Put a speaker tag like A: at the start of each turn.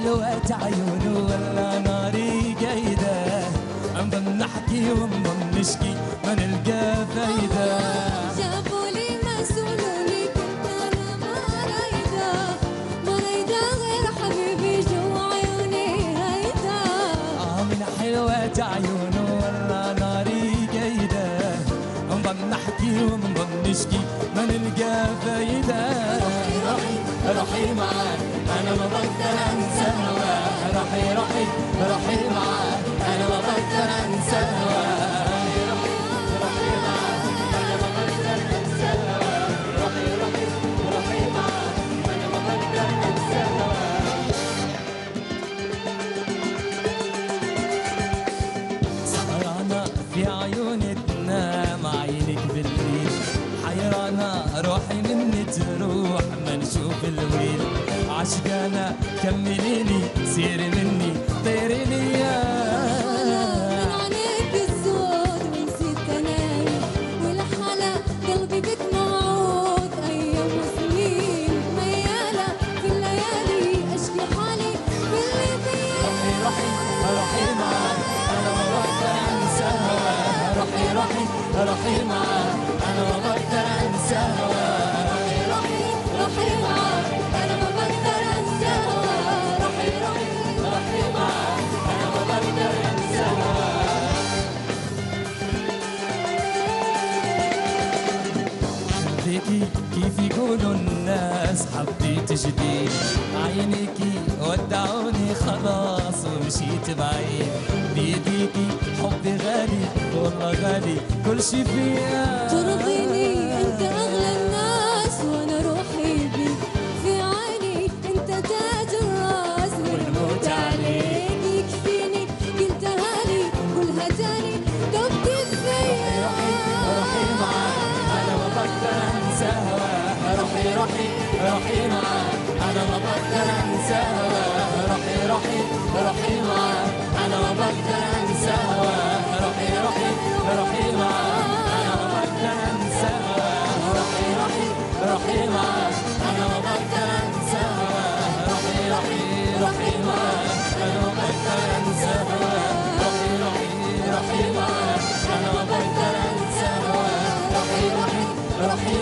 A: حلوة عيونه ولا ناري قايدة، نضل نحكي ونضل نشكي ما نلقى فايدة.
B: جابوا لي مسؤولوا لي كنت انا ما رايدة، ما رايدة غير حبيبي جوا عيوني هيدا.
A: من حلوة عيونه ولا ناري قايدة، نضل نحكي ونضل نشكي ما نلقى فايدة. روحي روحي معاك أنا ما بقدر أنسى هواك، روحي روحي روحي معاك أنا ما بقدر أنسى هواك. روحي معاك أنا ما بقدر أنسى هواك، روحي روحي روحي معاك أنا ما بقدر أنسى هواك. سهرانة في عيوني تنام عينك بالليل، حيرانة روحي مني تروح ما نشوف الويل. عشقانة كمليني سيري مني طيري لي
B: من عينيك الزود ونسيت انام، والحلا قلبي بك موعود ايام وسنين. ميالة في الليالي اشكي حالي باللي فيا.
A: روحي روحي روحي معاك أنا ما بقدر أنسى هواك، روحي روحي روحي معاك أنا ما بقدر أنسى هواك.
B: روحي روحي معاك انا ما بقدر انسى هواك، روحي روحي
A: روحي معاك أنا ما بقدر أنسى هواك. حبيتي كيف يقولوا الناس حبيت جديد، عينيكي ودعوني خلاص ومشيت بعيد. بيديكي حبي غالي والله غالي كل شي فيها.
B: ترضيني انت اغلى الناس وانا روحي بيك في عيني، انت تاج الراس والموت عليك. يكفيني قلتها لي قولها تاني دبت فيا.
A: روحي روحي معاك أنا ما بقدر أنسى هواك، روحي روحي روحي معاك أنا ما بقدر أنسى هواك. روحي روحي روحي معاك أنا ما بقدر أنسى هواك، روحي روحي روحي معاك أنا ما بقدر أنسى هواك. روحي روحي روحي معاك أنا ما بقدر أنسى هواك، روحي روحي روحي معاك أنا ما بقدر أنسى هواك. روحي روحي روحي معاك أنا ما بقدر أنسى هواك، روحي روحي روحي